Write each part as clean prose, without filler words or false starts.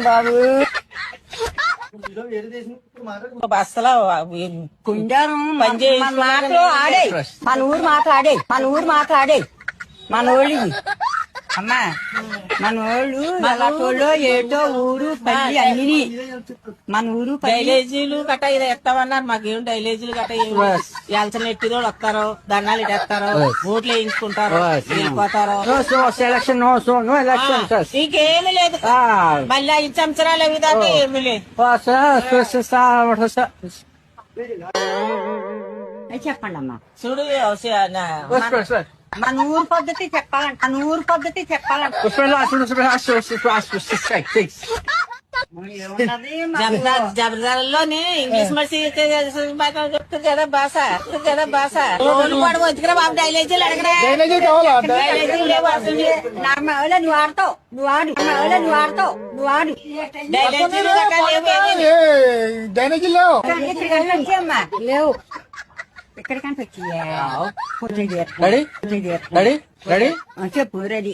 బాబు అసలు కుండారం మన మాటలు ఆడే మన ఊరు మాట్లాడే మన ఊళ్ళి అమ్మా మన వాళ్ళు ఎలాంటోళ్ళు ఏటో ఊరు పల్లి అన్ని మన ఊరు డైలేజీలు గట్ట ఇది ఎత్తామన్నారు. మాకేం డైలేజీలు గట్ట ఎలసిన ఎట్టిదోళ్ళు వస్తారు, దండాలు ఇటేస్తారు, ఓట్లు వేయించుకుంటారు, వెళ్ళిపోతారు. ఇంకేమీ లేదు. మళ్ళీ 5 సంవత్సరాలు అవి దాకా ఏమీ లేదు. చెప్పండి అమ్మా. చూడు మన ఊరు పద్ధతి చెప్పాలంట జబర్దార్లోని ఇంగ్లీష్ మరి చెప్తుంది కదా భాష వచ్చి బాబు డైలేజీలు అడగరా. నువ్వు ఆడతావు నువ్వు ఆడు లేవు ఎక్కడికంటే చెప్పు రెడీ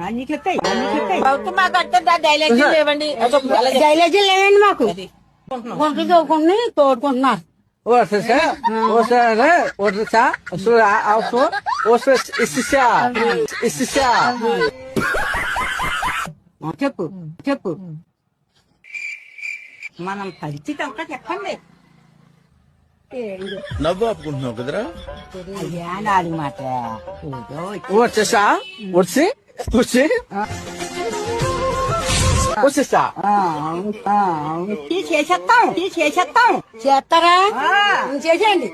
అన్ని చెప్తాయి డైలాజీలు లేవండి మాకు గుంటలు చదువుకుని తోడుకుంటున్నారు. చెప్పు మనం పరిస్థితి అంతా చెప్పండి. నవ్వు ఆపుకుంటున్నావు కదరా. అయ్యా నాది మాట చేసేస్తాం చేస్తారా చేసేయండి.